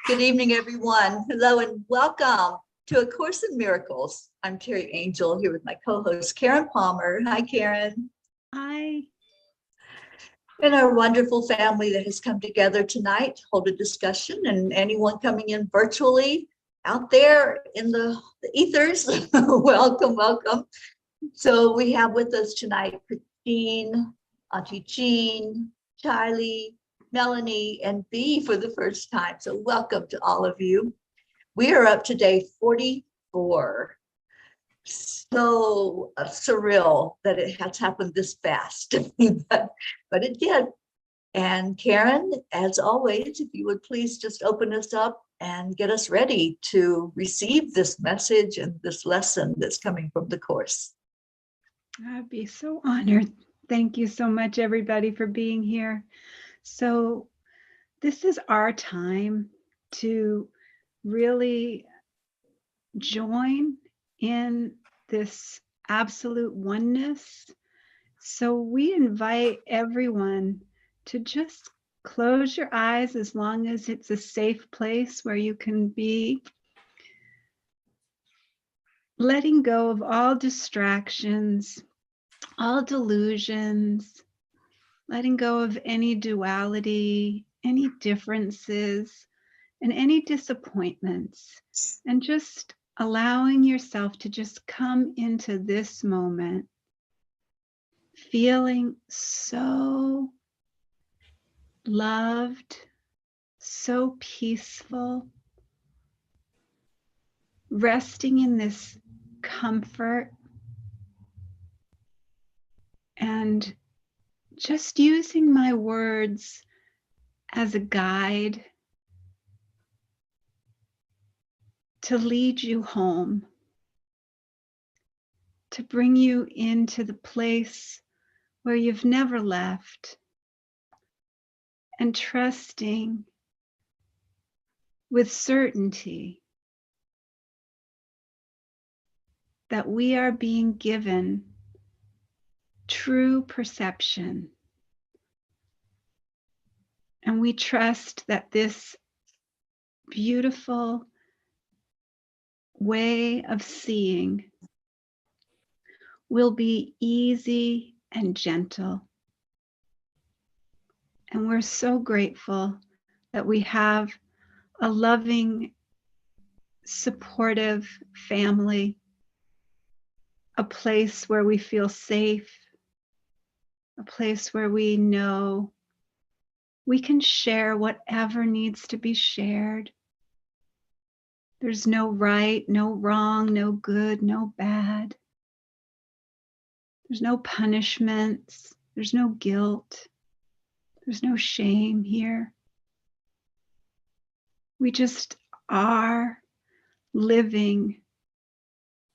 Good evening, everyone. Hello and welcome to A Course in Miracles. I'm Teri Angel here with my co-host, Karen Palmer. Hi, Karen. Hi. And our wonderful family that has come together tonight to hold a discussion, and anyone coming in virtually out there in the ethers, welcome, welcome. So we have with us tonight Christine, Auntie Jean, Charlie, Melanie, and Bea for the first time. So welcome to all of you. We are up to day 44. So surreal that it has happened this fast, but it did. And Karen, as always, if you would please just open us up and get us ready to receive this message and this lesson that's coming from the Course. I'd be so honored. Thank you so much, everybody, for being here. So this is our time to really join in this absolute oneness. So we invite everyone to just close your eyes as long as it's a safe place where you can be, letting go of all distractions, all delusions, letting go of any duality, any differences, and any disappointments, and just allowing yourself to just come into this moment, feeling so loved, so peaceful, resting in this comfort, and just using my words as a guide to lead you home, to bring you into the place where you've never left, and trusting with certainty that we are being given true perception. And we trust that this beautiful way of seeing will be easy and gentle. And we're so grateful that we have a loving, supportive family, a place where we feel safe, a place where we know we can share whatever needs to be shared. There's no right, no wrong, no good, no bad. There's no punishments. There's no guilt. There's no shame here. We just are living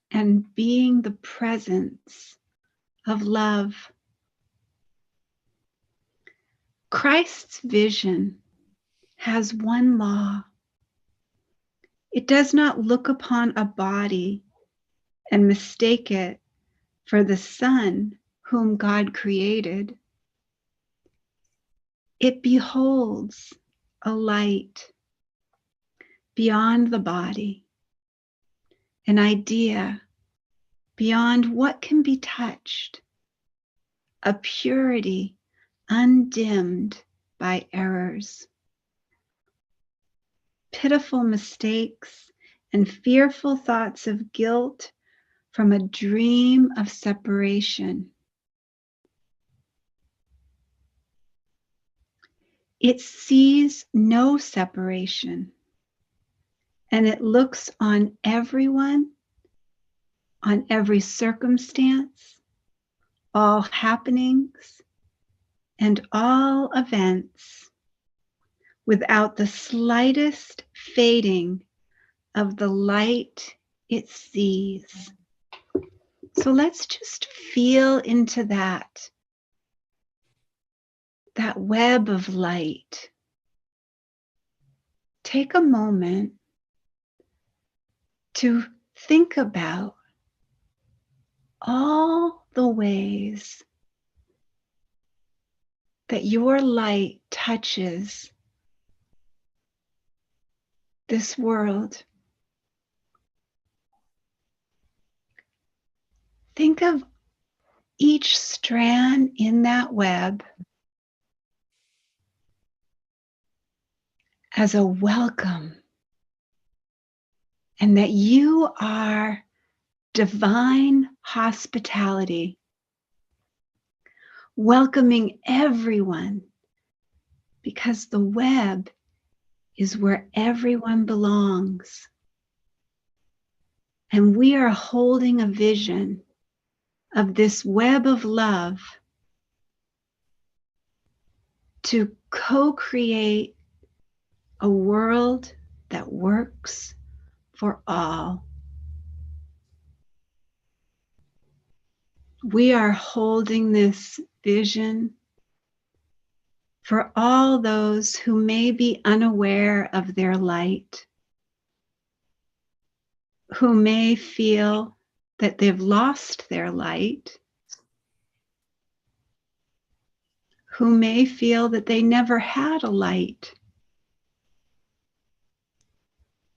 and being the presence of love. Christ's vision has one law. It does not look upon a body and mistake it for the Son whom God created. It beholds a light beyond the body, an idea beyond what can be touched, a purity undimmed by errors. Pitiful mistakes and fearful thoughts of guilt from a dream of separation. It sees no separation, and it looks on everyone, on every circumstance, all happenings, and all events, without the slightest fading of the light it sees. So let's just feel into that web of light. Take a moment to think about all the ways that your light touches this world, think of each strand in that web as a welcome, and that you are divine hospitality, welcoming everyone, because the web is where everyone belongs. And we are holding a vision of this web of love to co-create a world that works for all. We are holding this vision for all those who may be unaware of their light, who may feel that they've lost their light, who may feel that they never had a light.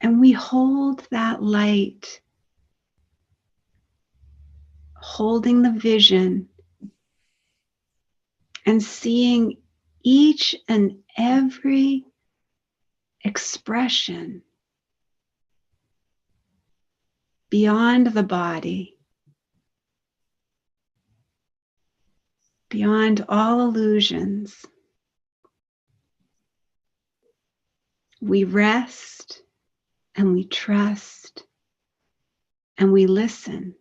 And we hold that light, holding the vision and seeing each and every expression beyond the body, beyond all illusions. We rest and we trust and we listen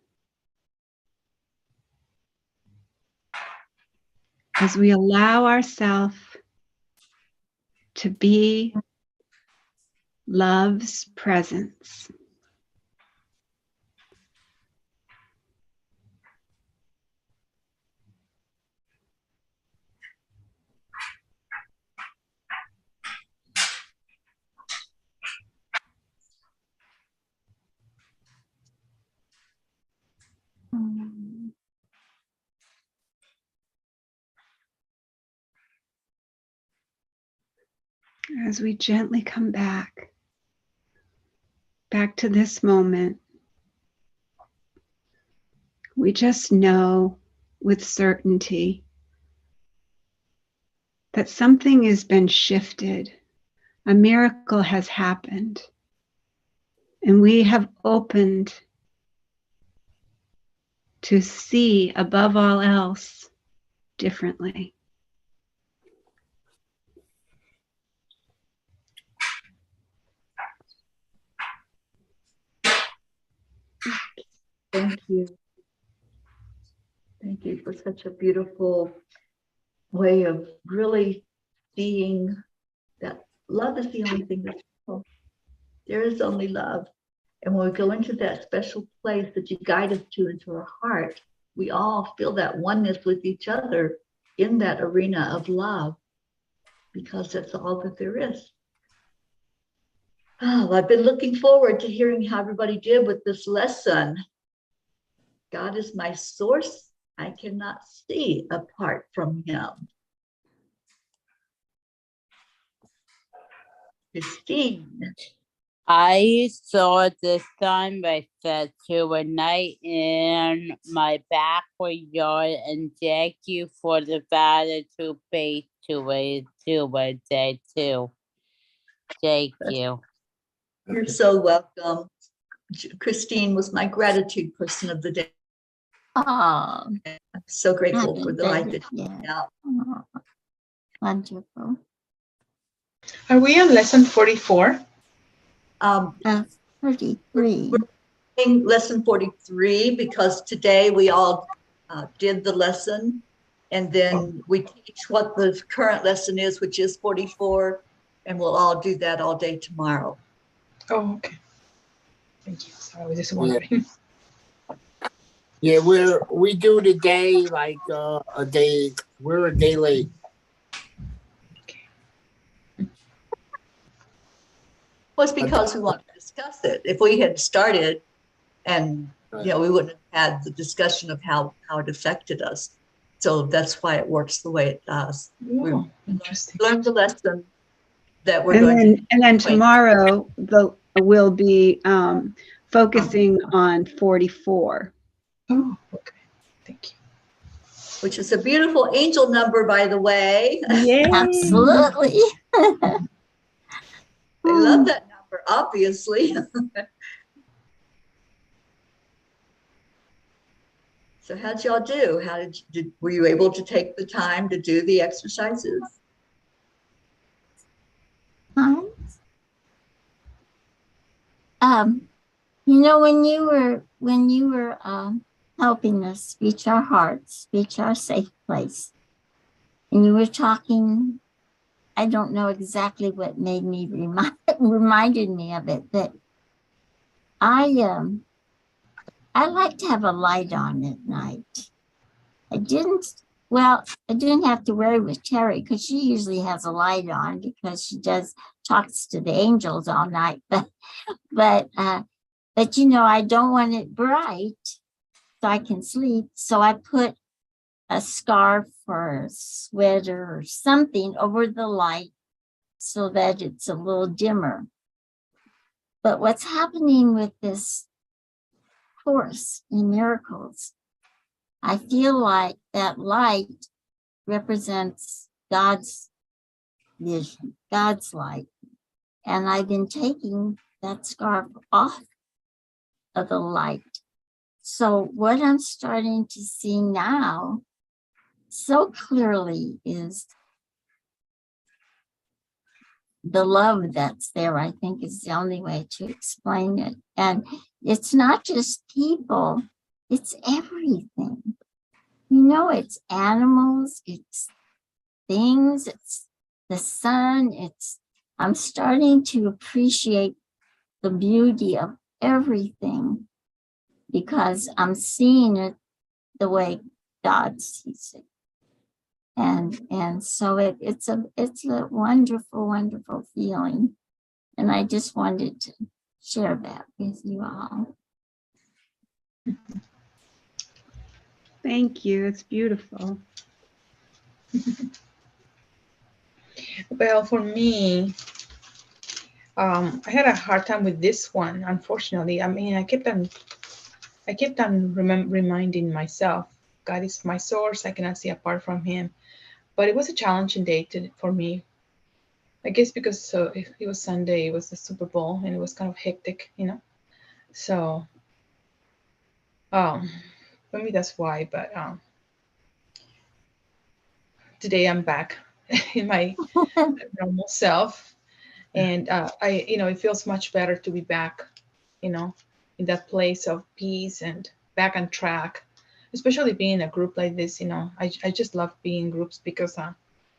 as we allow ourselves to be love's presence. As we gently come back to this moment, we just know with certainty that something has been shifted, a miracle has happened, and we have opened to see above all else differently. Thank you. Thank you for such a beautiful way of really seeing that love is the only thing that's real. There is only love. And when we go into that special place that you guide us to into our heart, we all feel that oneness with each other in that arena of love, because that's all that there is. Oh, I've been looking forward to hearing how everybody did with this lesson. God is my source. I cannot see apart from him. Christine. I saw the sunrise to a night in my backyard, and thank you for the gratitude base to it day too. Thank you. You're so welcome. Christine was my gratitude person of the day. Oh, I'm so grateful for the light that she yeah. out. Oh, wonderful. Are we on lesson 44? 33. In lesson 43, because today we all did the lesson, and then we teach what the current lesson is, which is 44, and we'll all do that all day tomorrow. Oh, okay. Thank you. So I was just wondering. Yeah, we do the day like a day. We're a day late. Well, it's because we want to discuss it. If we had started and, you know, we wouldn't have had the discussion of how it affected us. So that's why it works the way it does. Oh, interesting. We learned the lesson, that we're going to. And then tomorrow we'll be focusing on 44. Oh, okay. Thank you. Which is a beautiful angel number, by the way. Yay! Absolutely. I love that number, obviously. So how'd y'all do? Were you able to take the time to do the exercises? You know, when you were helping us reach our hearts, reach our safe place, and you were talking, I don't know exactly what made me reminded me of it, that I like to have a light on at night. I didn't have to worry with Teri because she usually has a light on because she talks to the angels all night. But you know, I don't want it bright so I can sleep. So I put a scarf or a sweater or something over the light so that it's a little dimmer. But what's happening with this Course in Miracles, I feel like that light represents God's vision, God's light. And I've been taking that scarf off of the light. So what I'm starting to see now so clearly is the love that's there, I think, is the only way to explain it. And it's not just people, it's everything. You know, it's animals, it's things, it's the sun, I'm starting to appreciate the beauty of everything because I'm seeing it the way God sees it. And so it's a wonderful, wonderful feeling. And I just wanted to share that with you all. Thank you. It's beautiful. Well, for me, I had a hard time with this one, unfortunately. I mean, I kept on reminding myself, God is my source. I cannot see apart from him. But it was a challenging day for me. I guess because it was Sunday, it was the Super Bowl, and it was kind of hectic, you know. So, maybe that's why. But today I'm back in my normal self, and it feels much better to be back, in that place of peace and back on track. Especially being in a group like this, I just love being in groups because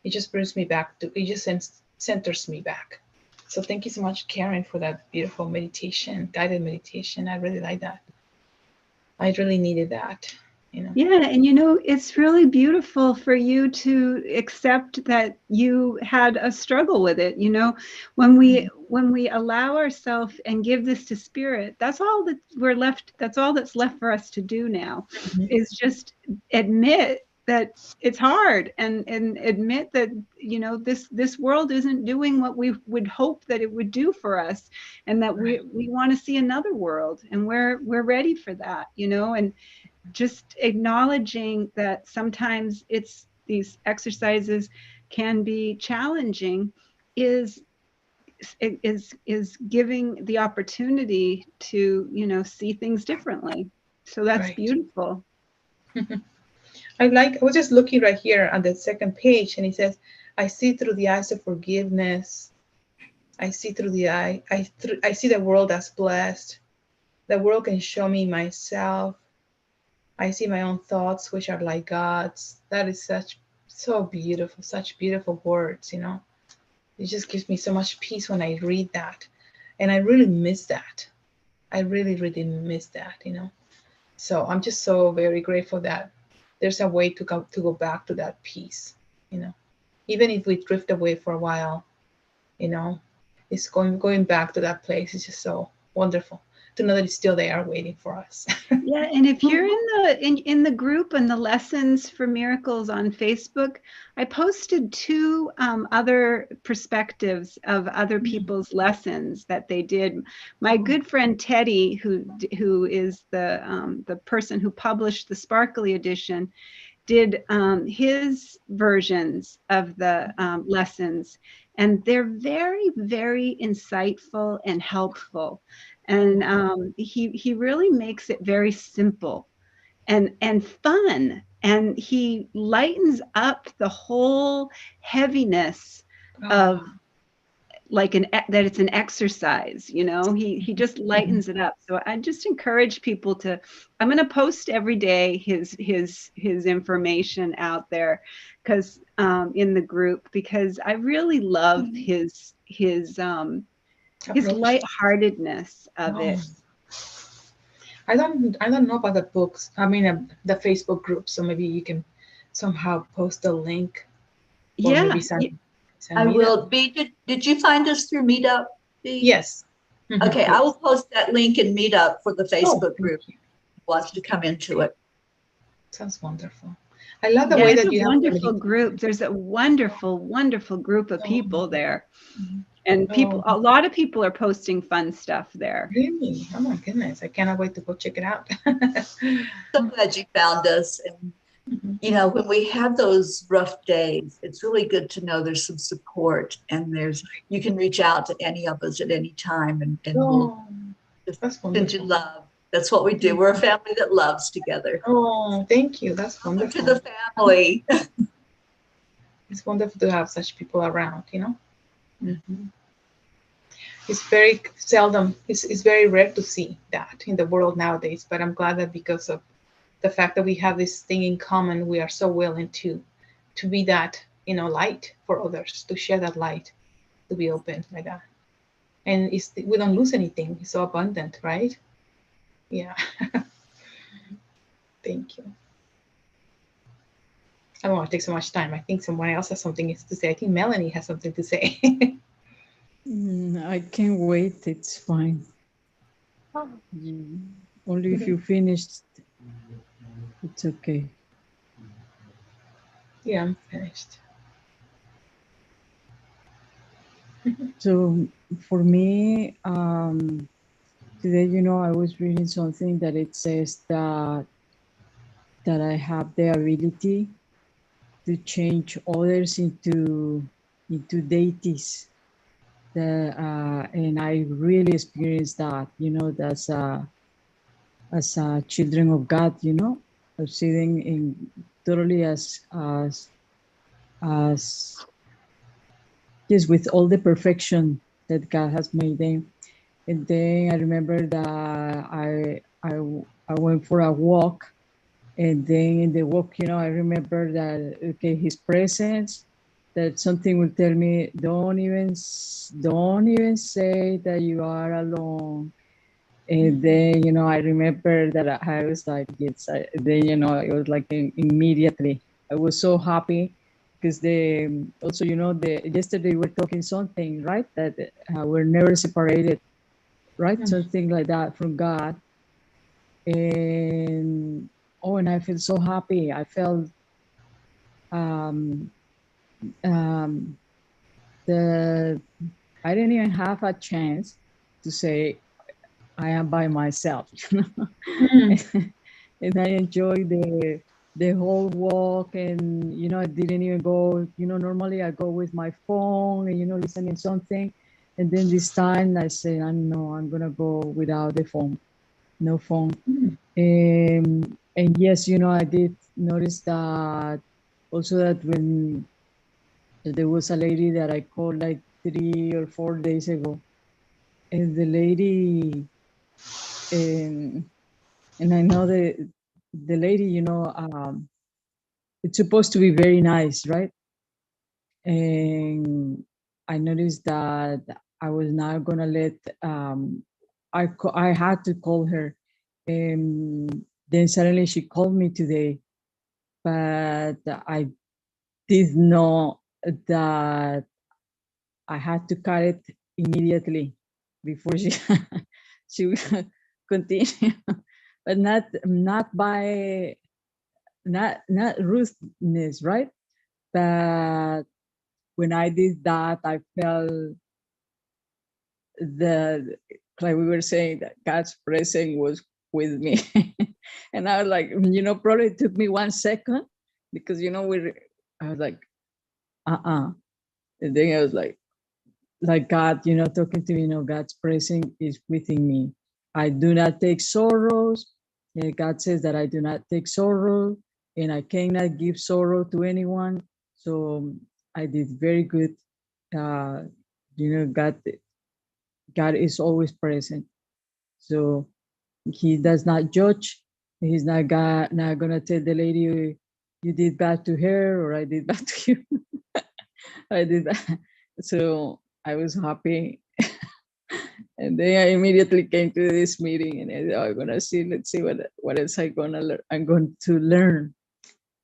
it just brings me back it just centers me back. So thank you so much, Karen, for that beautiful meditation, guided meditation. I really like that. I really needed that, Yeah, and it's really beautiful for you to accept that you had a struggle with it. When we allow ourselves and give this to spirit, that's all that that's all that's left for us to do now, is just admit that it's hard and admit that this world isn't doing what we would hope that it would do for us, and that we want to see another world, and we're ready for that, and just acknowledging that sometimes these exercises can be challenging is giving the opportunity to see things differently. So that's beautiful. I was just looking right here on the second page, and it says, I see through the eyes of forgiveness. I see through the eye. I see the world as blessed. The world can show me myself. I see my own thoughts, which are like God's. That is so beautiful, such beautiful words, It just gives me so much peace when I read that. And I really miss that. I really, really miss that, So I'm just so very grateful that there's a way to go back to that peace, Even if we drift away for a while, it's going back to that place. It's just so wonderful. to know that it's still there waiting for us. Yeah, and if you're in the group and the lessons for miracles on Facebook, I posted two other perspectives of other people's lessons that they did. My good friend Teri, who is the person who published the Sparkly edition, did his versions of the lessons, and they're very, very insightful and helpful. And he really makes it very simple and fun, and he lightens up the whole heaviness of like that it's an exercise, you know. He just lightens it up. So I just encourage people to, I'm going to post every day his information out there, because in the group, because I really love his lightheartedness of it. I don't know about the books. I mean, the Facebook group. So maybe you can somehow post a link. Or Yeah, maybe send I me will. B, did you find us through Meetup? B? Yes. Okay, Yes. I will post that link in Meetup for the Facebook group. Thank you. Who wants to come into it? Sounds wonderful. I love the yeah, way it's that a you wonderful have group. There's a wonderful, wonderful group of people there. Mhm. And people, a lot of people are posting fun stuff there. Really? Oh my goodness. I cannot wait to go check it out. So glad you found us. And you know, when we have those rough days, it's really good to know there's some support, and you can reach out to any of us at any time, and we'll just That's send you wonderful. love. That's what we do. We're a family that loves together. Oh, thank you. That's Welcome wonderful. to the family. It's wonderful to have such people around, you know. It's very seldom, it's very rare to see that in the world nowadays, but I'm glad that because of the fact that we have this thing in common, we are so willing to be that, you know, light for others, to share that light, to be open like that. And we don't lose anything. It's so abundant, right? Yeah. Thank you. I don't want to take so much time. I think someone else has something to say. I think Melanie has something to say. I can't wait. It's fine. Only if you finished, it's okay. Yeah, I'm finished. So for me, today, you know, I was reading something that it says that I have the ability to change others into deities. And I really experienced that, you know, that's as children of God, you know, of sitting in totally as just with all the perfection that God has made them. And then I remember that I went for a walk, and then in the walk, you know, I remember that, okay, his presence, that something will tell me, don't even say that you are alone. And then, you know, I remember that I was like, yes, then, you know, it was like immediately, I was so happy because also, you know, yesterday we were talking something, right? That we're never separated, right? Something like that from God. And, oh, and I feel so happy. I felt I didn't even have a chance to say I am by myself. And I enjoyed the whole walk, and, you know, I didn't even go, you know, normally I go with my phone and, you know, listening something. And then this time I said, I'm gonna go without the phone, no phone. And yes, you know, I did notice that also, that when there was a lady that I called like 3 or 4 days ago, and the lady, and I know the lady, you know, it's supposed to be very nice, right? And I noticed that I was not gonna let, I had to call her. And then suddenly she called me today, but I did know that I had to cut it immediately before she continue, but not by not rudeness, right? But when I did that, I felt the, like we were saying, that God's presence was with me. And I was like, probably it took me 1 second because, I was like, and then I was like God, talking to me, God's presence is within me. I do not take sorrows. And God says that I do not take sorrow and I cannot give sorrow to anyone. So I did very good. God is always present. So he does not judge. He's not gonna tell the lady, you did bad to her, or I did bad to you. I did that. So I was happy. And then I immediately came to this meeting and I said, I'm let's see what else I'm going to learn.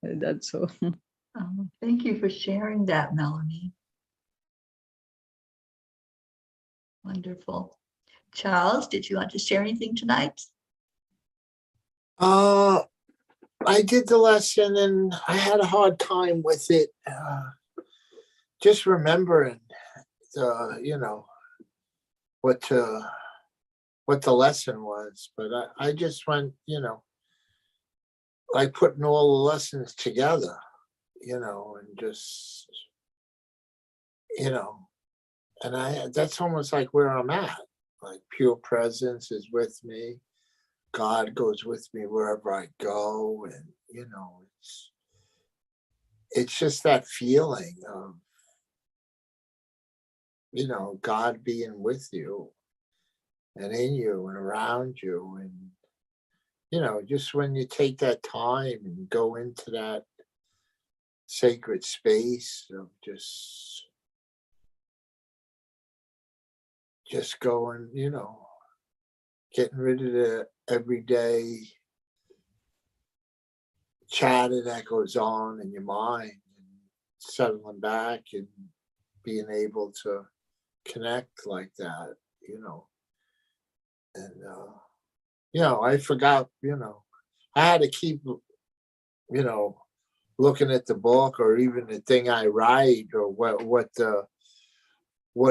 And that's all. Oh, thank you for sharing that, Melanie. Wonderful. Charles, did you want to share anything tonight? I did the lesson and I had a hard time with it. Just remembering what the lesson was, but I just went, like putting all the lessons together, and just, and that's almost like where I'm at. Like pure presence is with me. God goes with me wherever I go, and it's just that feeling of God being with you and in you and around you, and just when you take that time and go into that sacred space of just going, getting rid of the everyday chatter that goes on in your mind and settling back and being able to connect like that, and I forgot, I had to keep, looking at the book or even the thing I write or what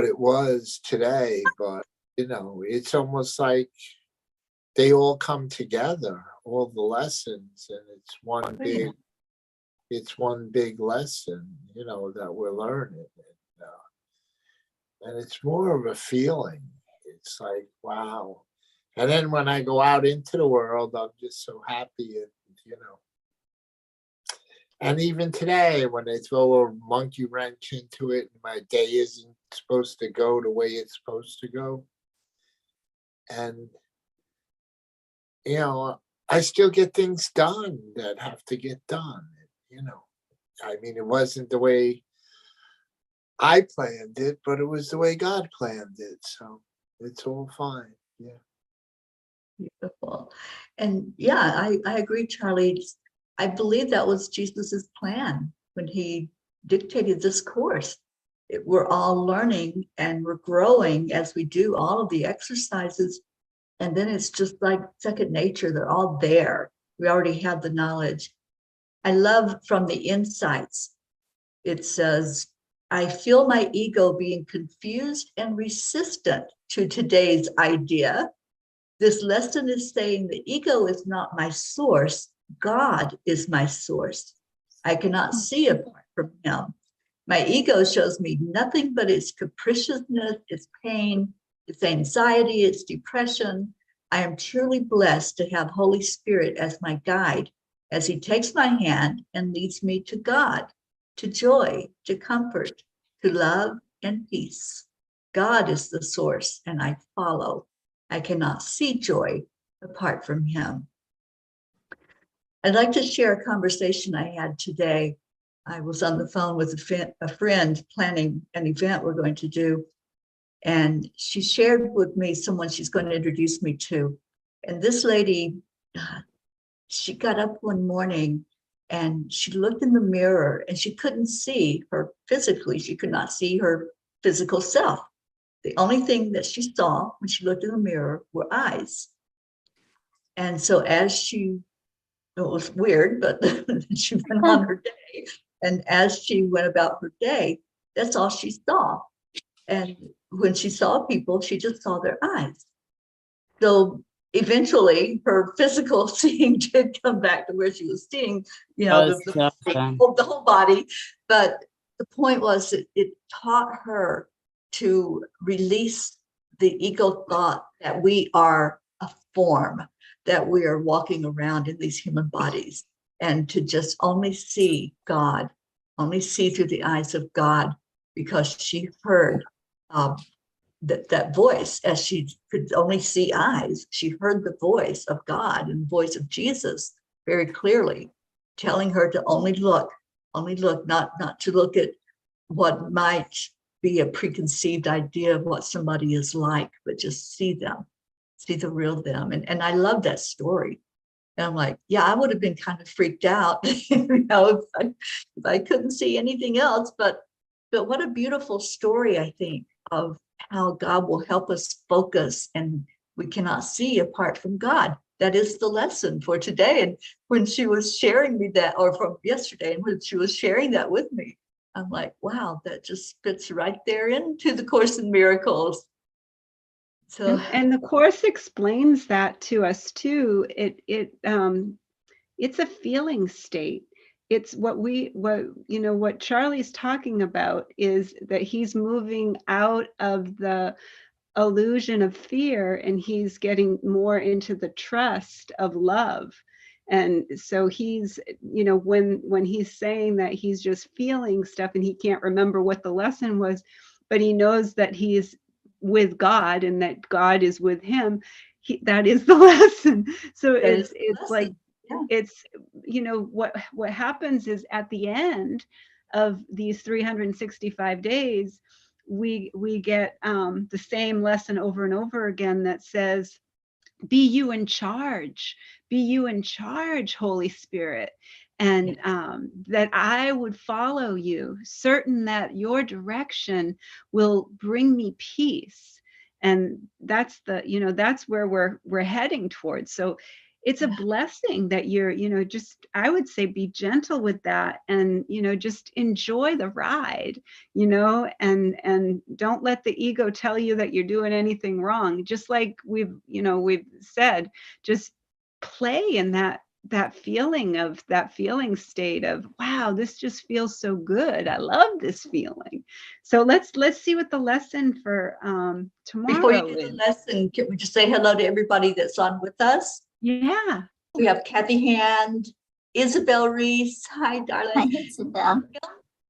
it was today, but it's almost like they all come together, all the lessons, and it's one big lesson, that we're learning. And it's more of a feeling. It's like, wow. And then when I go out into the world, I'm just so happy, and and even today, when they throw a monkey wrench into it, and my day isn't supposed to go the way it's supposed to go, and I still get things done that have to get done. I mean, it wasn't the way I planned it, but it was the way God planned it. So it's all fine. Yeah. Beautiful. And yeah, I agree, Charlie. I believe that was Jesus's plan when he dictated this course. We're all learning and we're growing as we do all of the exercises. And then it's just like second nature. They're all there. We already have the knowledge. I love from the insights. It says, I feel my ego being confused and resistant to today's idea. This lesson is saying the ego is not my source. God is my source. I cannot see apart from him. My ego shows me nothing but its capriciousness, its pain, its anxiety, its depression. I am truly blessed to have Holy Spirit as my guide, as he takes my hand and leads me to God, to joy, to comfort, to love and peace. God is the source and I follow. I cannot see joy apart from him. I'd like to share a conversation I had today. I was on the phone with a friend planning an event we're going to do. And she shared with me someone she's going to introduce me to. And this lady, she got up one morning and she looked in the mirror and she couldn't see her physically. She could not see her physical self. The only thing that she saw when she looked in the mirror were eyes. And so as she, it was weird, but she went on her day. And as she went about her day, that's all she saw. And when she saw people, she just saw their eyes. So eventually her physical seeing did come back to where she was seeing, the whole body. But the point was that it taught her to release the ego thought that we are a form, that we are walking around in these human bodies, and to just only see God, only see through the eyes of God, because she heard that voice. As she could only see eyes, she heard the voice of God and the voice of Jesus very clearly, telling her to only look, not to look at what might be a preconceived idea of what somebody is like, but just see them, see the real them. And I love that story. And I'm like, yeah, I would have been kind of freaked out, if I couldn't see anything else. But what a beautiful story, I think, of how God will help us focus, and we cannot see apart from God. That is the lesson for today. And when she was sharing me that, or from yesterday, and when she was sharing that with me, I'm like, wow, that just fits right there into the Course in Miracles. So, and the Course explains that to us too. It's a feeling state. It's what Charlie's talking about is that he's moving out of the illusion of fear, and he's getting more into the trust of love. And so he's, when he's saying that he's just feeling stuff and he can't remember what the lesson was, but he knows that he's with God and that God is with him, that is the lesson. So it's like, yeah. It's, what happens is at the end of these 365 days, we get the same lesson over and over again that says, be you in charge, Holy Spirit. And that I would follow you, certain that your direction will bring me peace. And that's that's where we're heading towards. So it's a blessing that you're, I would say be gentle with that, and, just enjoy the ride, and don't let the ego tell you that you're doing anything wrong. Just like we've said, just play in that feeling state of, wow, this just feels so good. I love this feeling. So let's see what the lesson for tomorrow before you do the lesson, can we just say hello to everybody that's on with us? Yeah. We have Kathy Hand, Isabel Reese. Hi, darling. Hi, Isabel.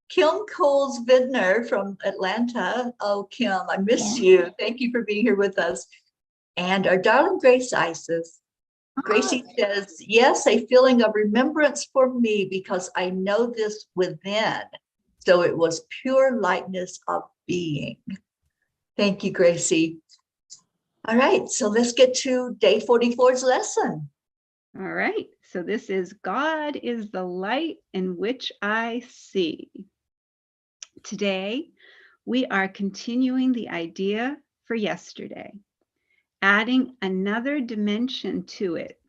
Kim Coles-Vidner from Atlanta. Oh, Kim, I miss you. Thank you for being here with us. And our darling Grace Isis. Gracie says, yes, a feeling of remembrance for me, because I know this within. So it was pure lightness of being. Thank you, Gracie. All right, so let's get to day 44's lesson. All right, so this is God is the light in which I see. Today, we are continuing the idea for yesterday, adding another dimension to it.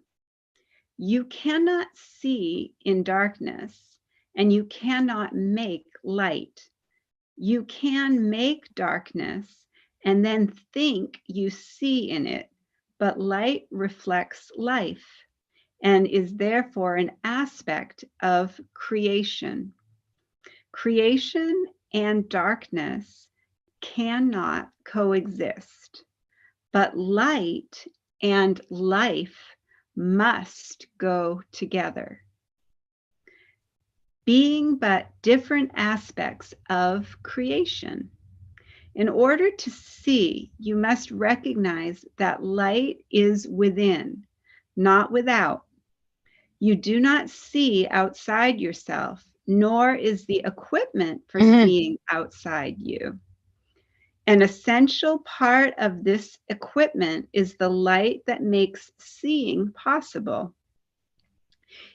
You cannot see in darkness, and you cannot make light. You can make darkness and then think you see in it, but light reflects life and is therefore an aspect of creation. Creation and darkness cannot coexist, but light and life must go together. Being but different aspects of creation. In order to see, you must recognize that light is within, not without. You do not see outside yourself, nor is the equipment for seeing outside you. An essential part of this equipment is the light that makes seeing possible.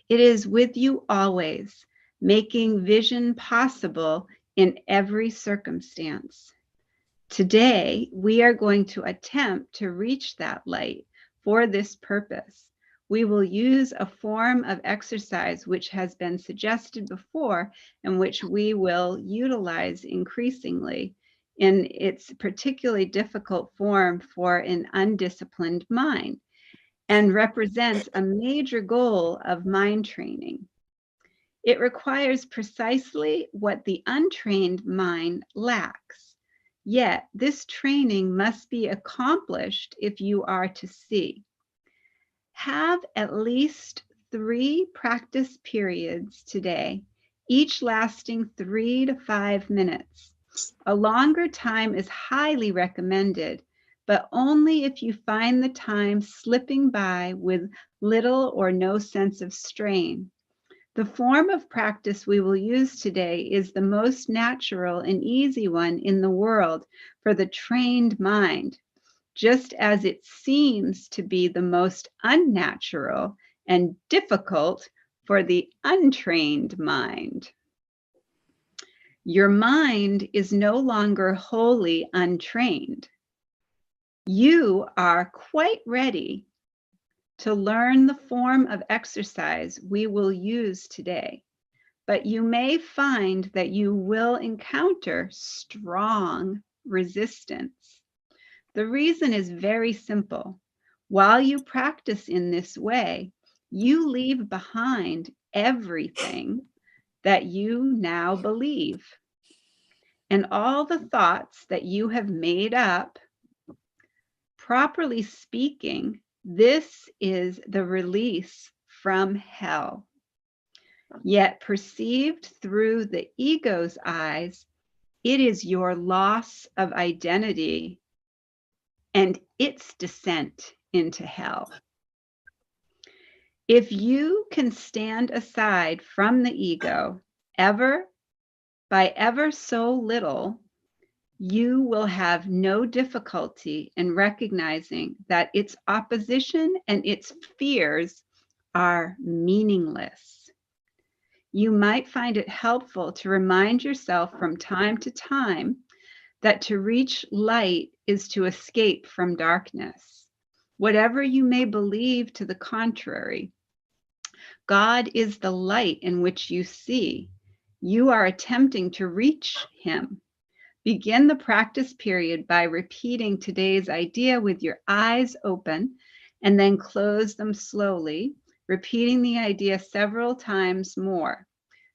It is with you always, making vision possible in every circumstance. Today, we are going to attempt to reach that light. For this purpose, we will use a form of exercise which has been suggested before and which we will utilize increasingly in its particularly difficult form for an undisciplined mind, and represents a major goal of mind training. It requires precisely what the untrained mind lacks. Yet this training must be accomplished if you are to see. Have at least 3 practice periods today, each lasting 3 to 5 minutes. A longer time is highly recommended, but only if you find the time slipping by with little or no sense of strain. The form of practice we will use today is the most natural and easy one in the world for the trained mind, just as it seems to be the most unnatural and difficult for the untrained mind. Your mind is no longer wholly untrained. You are quite ready to learn the form of exercise we will use today, but you may find that you will encounter strong resistance. The reason is very simple. While you practice in this way, you leave behind everything that you now believe. And all the thoughts that you have made up, properly speaking, this is the release from hell. Yet perceived through the ego's eyes, it is your loss of identity and its descent into hell. If you can stand aside from the ego by ever so little, you will have no difficulty in recognizing that its opposition and its fears are meaningless. You might find it helpful to remind yourself from time to time that to reach light is to escape from darkness. Whatever you may believe to the contrary, God is the light in which you see. You are attempting to reach him. Begin the practice period by repeating today's idea with your eyes open and then close them slowly, repeating the idea several times more.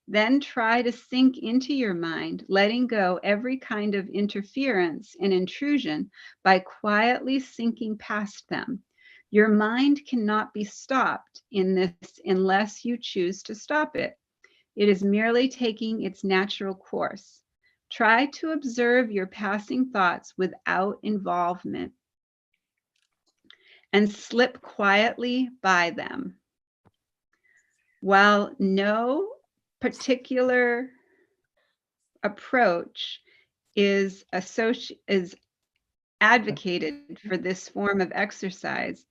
Then try to sink into your mind, letting go every kind of interference and intrusion by quietly sinking past them. Your mind cannot be stopped in this unless you choose to stop it. It is merely taking its natural course. Try to observe your passing thoughts without involvement and slip quietly by them. While no particular approach is advocated for this form of exercise,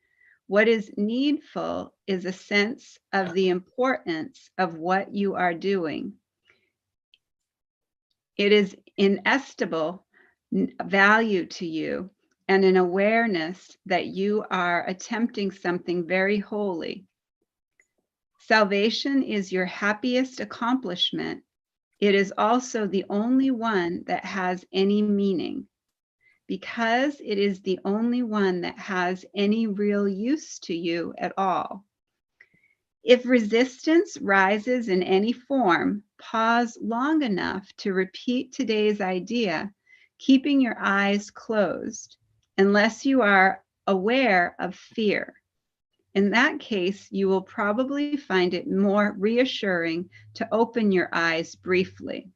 what is needful is a sense of the importance of what you are doing. It is inestimable value to you and an awareness that you are attempting something very holy. Salvation is your happiest accomplishment. It is also the only one that has any meaning, because it is the only one that has any real use to you at all. If resistance rises in any form, pause long enough to repeat today's idea, keeping your eyes closed, unless you are aware of fear. In that case, you will probably find it more reassuring to open your eyes briefly.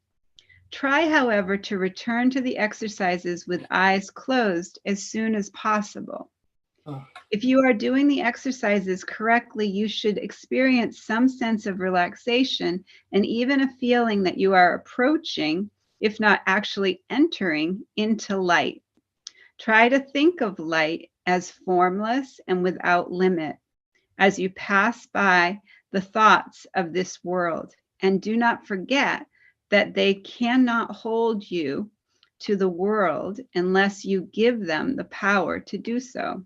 Try, however, to return to the exercises with eyes closed as soon as possible. If you are doing the exercises correctly, you should experience some sense of relaxation and even a feeling that you are approaching, if not actually entering, into light. Try to think of light as formless and without limit as you pass by the thoughts of this world. And do not forget that they cannot hold you to the world unless you give them the power to do so.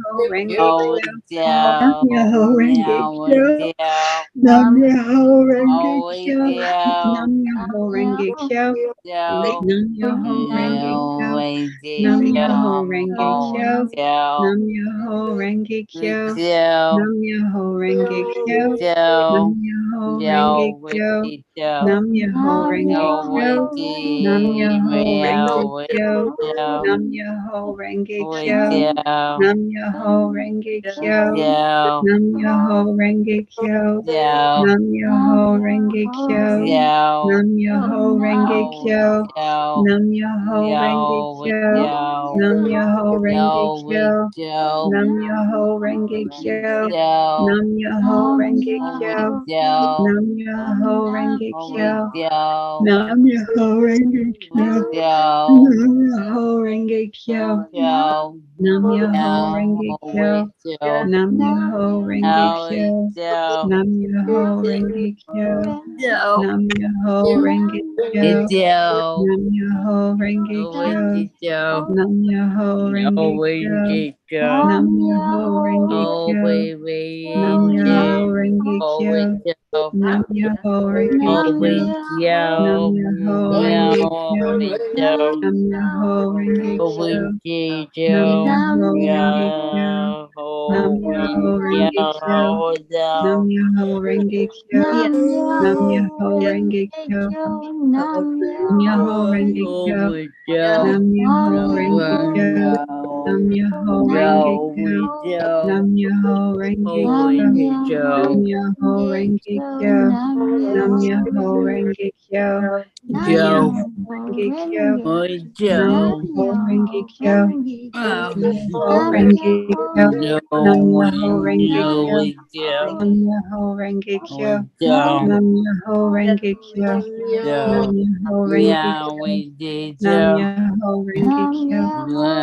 Myoho Renge Go Kyo. down, Myoho Renge now Kyo. down, Nam Myoho Renge always Kyo. down, Nam Myoho Renge Kyo. down, Nam Myoho Renge Kyo. always Nam Myoho down, Renge Kyo. always down, Nam Myoho Renge Kyo. down, Nam Myoho Renge Kyo. Nam down, Myoho Renge always Kyo. down, Nam Myoho Renge Kyo. always Nam Myoho Renge Kyo. down, Nam Myoho Renge always Kyo. down, Nam Myoho Renge Kyo. down, Nam Myoho Renge Kyo. down, Nam Myoho Renge Kyo. down, Nam Myoho Renge Kyo. down, Nam Myoho Renge yo, with Kyo. yo, Nam Myoho Renge yo, Kyo. with yo, Nam Myoho Renge Kyo. yo, Nam Myoho Renge Kyo. with yo, Nam Myoho Renge Kyo. with yo, Nam Myoho Renge Kyo. with yo, Nam Myoho Renge Kyo. yo, Nam Myoho now, Renge Kyo. with yo, Nam Myoho Renge now, Kyo. with yo, Nam Myoho Renge Kyo. Nam Myoho Renge Kyo. with yo, Nam Myoho Renge Kyo. with yo, Nam Myoho Renge no, Kyo. with yo, Nam Myoho Renge oh, Kyo. Nam with Myoho yo, Renge oh, Kyo. with yo, Nam Myoho Renge oh, Kyo. with Nam yo, Myoho now, Renge Kyo. with yo. Nam Myoho Renge Kyo. Winky Nam Joe, Myoho Renge Kyo. yeah, Nam oh, Myoho Winky, Renge Kyo. oh, Nam down, Myoho Renge Kyo. Nam Myoho Renge Kyo. Nam Myoho Renge oh, Kyo. with Joe, Nam Myoho Renge Kyo. Nam no, Myoho Renge no, Kyo. with Nam Joe, Myoho Renge oh, Kyo. Winky Nam Joe, Myoho Renge Kyo. Nam Myoho Renge Kyo. Nam Joe, Myoho Renge Kyo. with Nam Joe, Myoho Renge Kyo. oh, Nam Myoho Renge Kyo. no, Nam with Myoho Renge no, Kyo. with Joe, Nam Myoho Renge Kyo. with Joe, Nam Myoho Renge Kyo. Nam Joe, Myoho Renge yeah, Kyo. with the Nam Joe. Myoho Renge Kyo.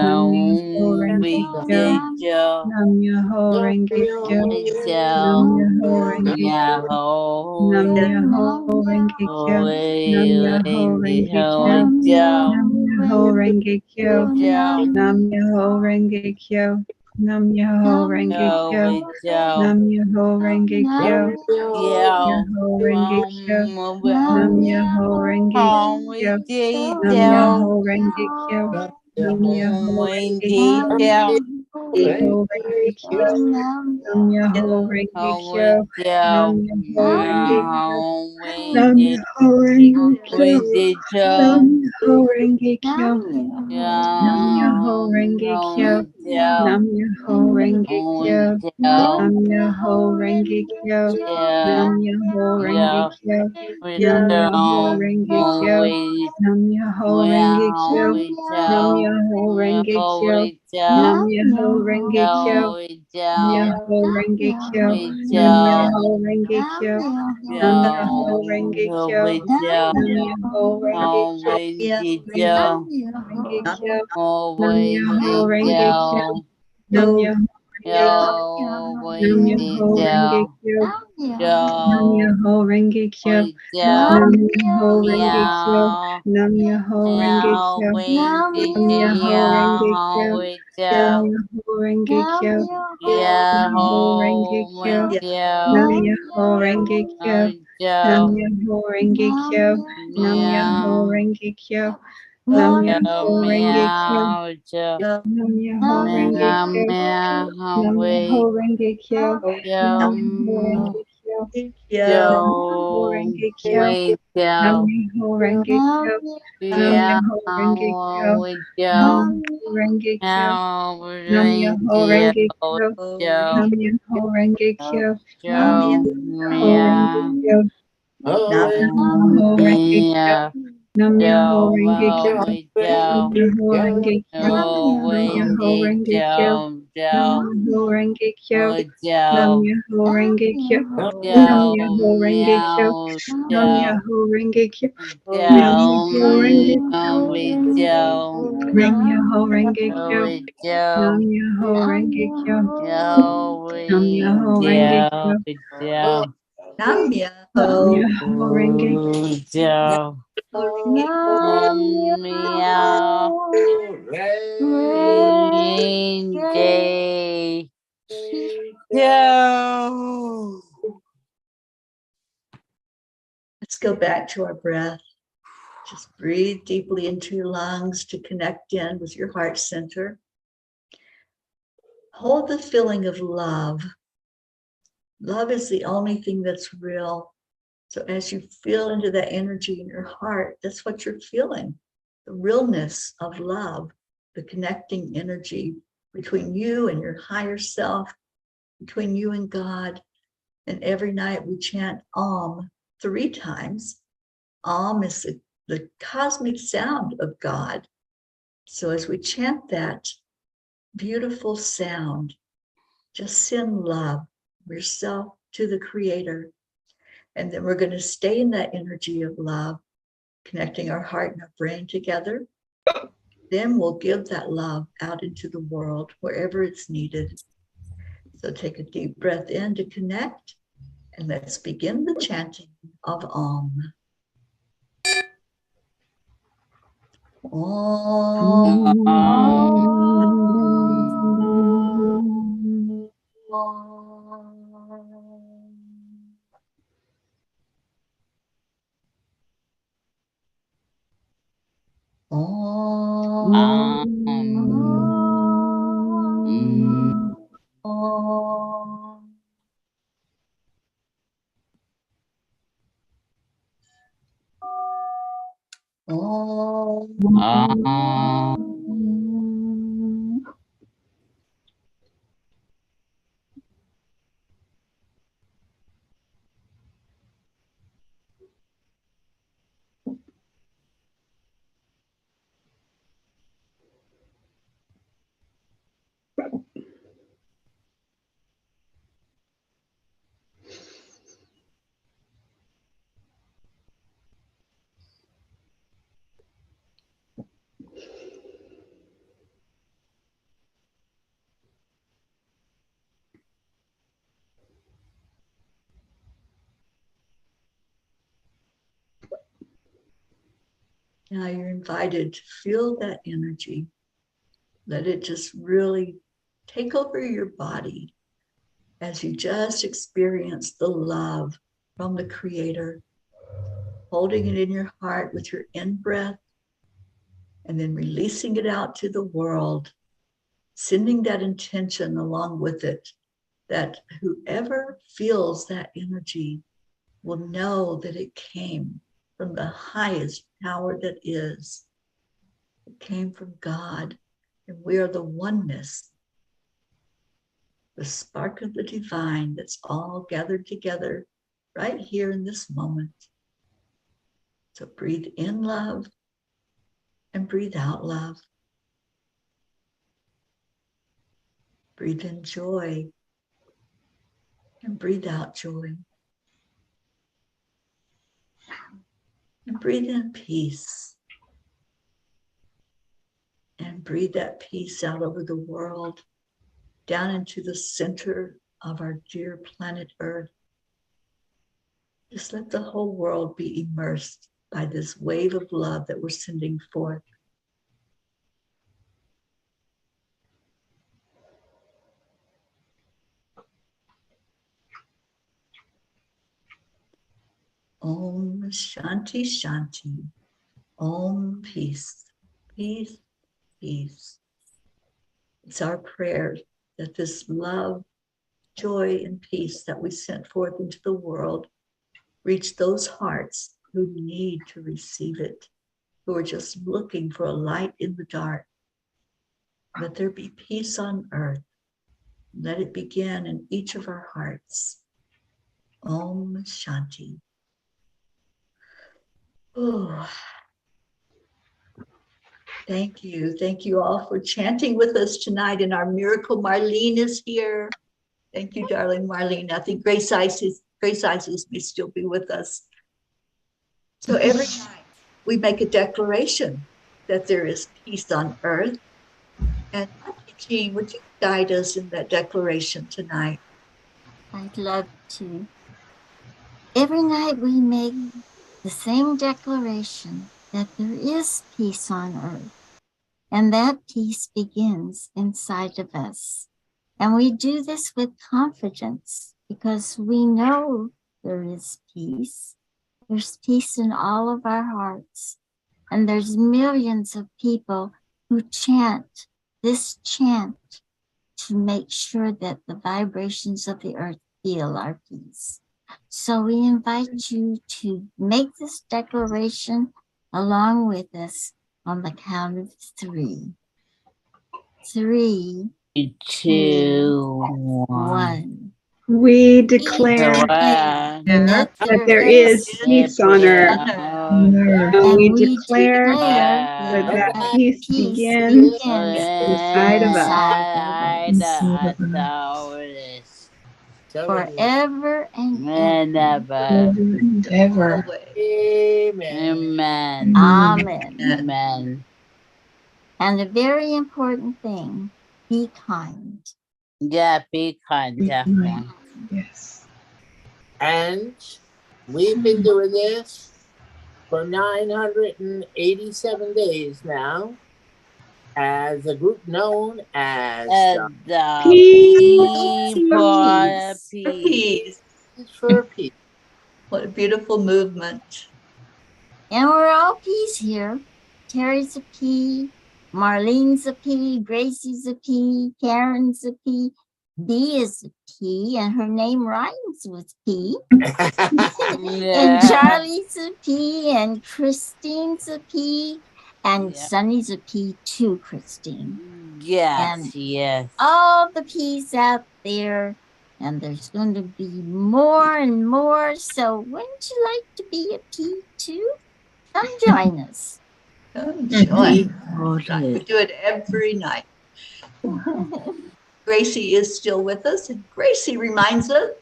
Nam Myoho Well, Renge we Kyo. did Joe, Nam Myoho Renge Kyo. we Nam Joe, Myoho Renge Kyo. yeah, ho, Nam we Myoho Renge Kyo. ho, Nam we Myoho did Renge ho, Kyo. we Joe, Nam Myoho Renge Kyo. Joe, Nam Myoho Renge Kyo. Nam Myoho Renge ho, Kyo. we Joe, Nam Myoho Renge Kyo. yeah, Myoho Renge Kyo. Nam well, Myoho Renge Kyo. we did Nam Myoho Joe, Renge Kyo. Nam Myoho we Renge did Kyo. Joe, Myoho Renge Kyo. Nam Myoho Renge ho, Kyo. we Nam Joe, Myoho Renge Kyo. now we Nam did, Myoho Renge Kyo. we did Nam Joe. Myoho Renge Kyo. Nam Myoho Down, Renge Kyo. going down, Nam Myoho Renge Kyo. going Nam down, Myoho Renge Kyo. Nam down, Myoho Renge yeah, Kyo. we Nam Myoho down, Renge Kyo. we Nam Myoho Renge Kyo. down, we Nam down, Myoho Renge Kyo. we Nam down, Myoho Renge Kyo. we down, Myoho Renge Kyo. we Nam down, Myoho Renge Kyo. Nam Myoho Renge down, Kyo. we down, Nam Myoho Renge Kyo. we Nam down, Myoho Renge Kyo. Nam Myoho we Renge Kyo. down, Nam Myoho Renge Kyo. yo, Nam we Myoho Renge down. Kyo. Nam Yo, Myoho Renge Kyo. we Nam do, Myoho Renge Kyo. meow, Nam Myoho Renge meow, Kyo. we Nam do, Myoho Renge Kyo. meow, we Nam do, Myoho Renge Kyo. yeah, Nam Myoho Renge ho, Kyo. we Nam do, Myoho Renge Kyo. we Nam do, Myoho Renge Kyo. Nam Myoho meow, Renge Kyo. Nam yo, Myoho Renge Kyo. meow, do, Nam Myoho Renge meow, Kyo. meow, Nam Myoho we Renge Kyo. Nam Myoho do, Renge Kyo. Nam Myoho do, Renge Kyo. we Nam do, Myoho Renge Kyo. Nam yeah, Myoho Renge Kyo. we Nam do. Myoho Renge Kyo. Now Nam we're Myoho Joe, Renge Kyo. Nam Joe, Myoho Renge Kyo. Joe, Myoho Renge yeah, Kyo. Nam Myoho Renge Kyo. yeah, Nam Myoho Joe, Renge Kyo. we Nam Joe, Myoho Renge Kyo. oh, Nam Myoho Wendy, Renge Kyo. Joe, Nam Joe, Myoho Renge Kyo. oh, Nam Joe, Myoho Renge Kyo. Nam Joe, Myoho Renge Kyo. meow, Nam Joe, Myoho Renge Kyo. Nam Joe, Myoho Renge Kyo. we Joe, Nam Myoho Renge Kyo. oh, we Nam Joe, Myoho Renge Kyo. yo, Nam we Myoho Renge Kyo. Joe, Joe. Namya Nam ho Myoho Renge Kyo. Joe, renge meow, Hooray! Green Day. go back to our breath. Just breathe deeply into your lungs to connect in with your heart center. Hold the feeling of love. Love is the only thing that's real. So as you feel into that energy in your heart, that's what you're feeling. The realness of love, the connecting energy between you and your higher self, between you and God. And every night we chant Om 3 times. Om is the cosmic sound of God. So as we chant that beautiful sound, just send love, yourself to the Creator. And then we're going to stay in that energy of love, connecting our heart and our brain together. Then we'll give that love out into the world wherever it's needed. So take a deep breath in to connect, and let's begin the chanting of Om. Now you're invited to feel that energy. Let it just really take over your body as you just experience the love from the Creator, holding it in your heart with your in-breath, and then releasing it out to the world, sending that intention along with it, that whoever feels that energy will know that it came from the highest power that is. It came from God, and we are the oneness, the spark of the divine that's all gathered together right here in this moment. So breathe in love and breathe out love. Breathe in joy and breathe out joy. And breathe in peace. And breathe that peace out over the world, down into the center of our dear planet Earth. Just let the whole world be immersed by this wave of love that we're sending forth. Om Shanti Shanti. Om Peace. Peace, peace. It's our prayer that this love, joy, and peace that we sent forth into the world reach those hearts who need to receive it, who are just looking for a light in the dark. Let there be peace on earth. Let it begin in each of our hearts. Om Shanti. Oh, thank you. Thank you all for chanting with us tonight. And our miracle Marlene is here. Thank you, darling Marlene. I think Grace Isis may still be with us. So every night we make a declaration that there is peace on earth. And Jean, would you guide us in that declaration tonight? I'd love to. Every night we make the same declaration that there is peace on earth, and that peace begins inside of us. And we do this with confidence because we know there is peace There's peace in all of our hearts. And there's millions of people who chant this chant to make sure that the vibrations of the earth feel our peace. So we invite you to make this declaration along with us on the count of 3. 3, 2, 1. We declare Declare that there is peace on earth. And we declare that peace begins inside of us. Forever and ever. Ever. Amen. Amen. Amen. And a very important thing, be kind. Yeah, be kind, definitely. Yes. And we've been doing this for 987 days now as a group known as The Peace. people Peace. for Peace. What a beautiful movement. And we're all P's here. Teri's a P, Marlene's a P, Gracie's a P, Karen's a P, B is a P, and her name rhymes with P. And Charlie's a P, and Christine's a P, and Sunny's a P too, Christine. Yes, yes. All the P's out there, and there's going to be more and more. So wouldn't you like to be a P too? Come join us. Come join. We do it every night. Gracie is still with us, and Gracie reminds us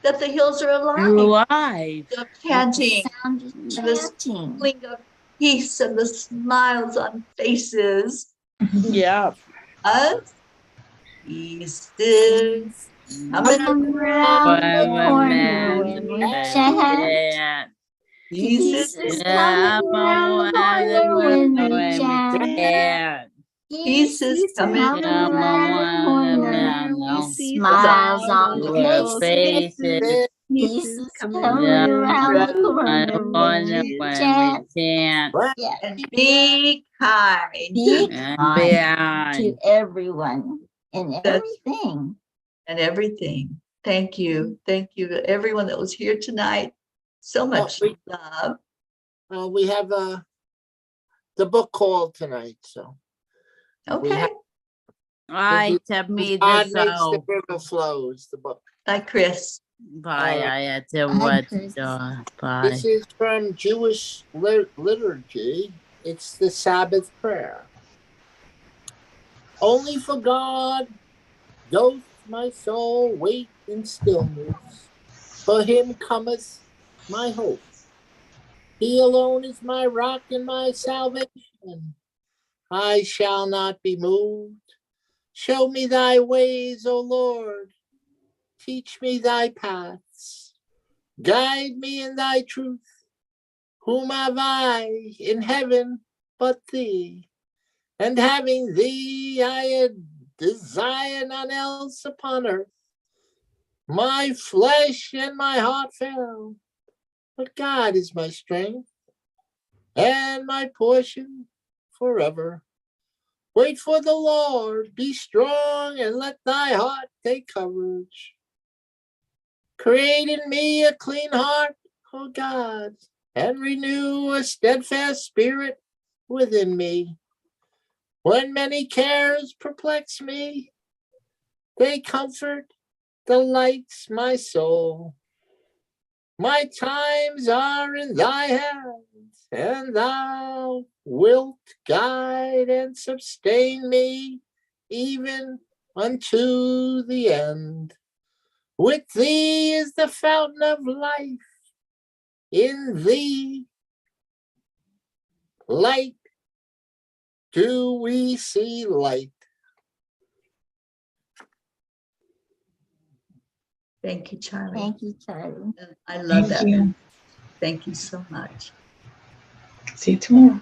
that the hills are alive. The chanting, the feeling of peace, and the smiles on faces. Yep. Us, pieces coming around the corner when we chant. Pieces coming around the corner when we chant. Pieces coming around the corner. Smiles on the faces. Pieces coming around the corner when we chant. Yes. And be kind. Be kind to everyone and everything. And everything. Thank you. Thank you to everyone that was here tonight. So much love. We have the book call tonight, so. Okay. I to me God this makes the river flows, the book. Bye, Chris. Bye. I had to watch. Bye. This is from Jewish liturgy. It's the Sabbath prayer. Only for God doth my soul wait in stillness. For him cometh my hope. He alone is my rock and my salvation. I shall not be moved. Show me thy ways, O Lord. Teach me thy paths. Guide me in thy truth. Whom have I in heaven but thee? And having thee, I desire none else upon earth. My flesh and my heart fail, but God is my strength and my portion forever. Wait for the Lord, be strong, and let thy heart take courage. Create in me a clean heart, O God, and renew a steadfast spirit within me. When many cares perplex me, they comfort, delights my soul. My times are in thy hands, and thou wilt guide and sustain me even unto the end. With thee is the fountain of life. In thee, light, do we see light. Thank you, Charlie. Thank you, Charlie. I love that. You. Thank you so much. See you tomorrow.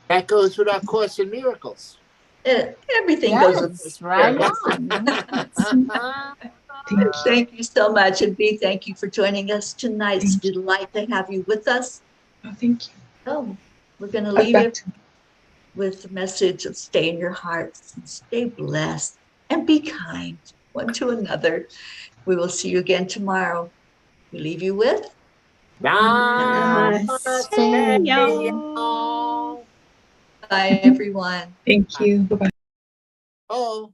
That goes with our Course in Miracles. Everything goes with Yes, right on. Thank you. Thank you so much. And B, thank you for joining us tonight. It's a delight to have you with us. Oh, thank you. Oh, we're going to Back leave it to with the message of stay in your hearts and stay blessed and be kind one to another. We will see you again tomorrow. We leave you with Namaste. Yo. bye, everyone. Thank you. Bye-bye. Oh.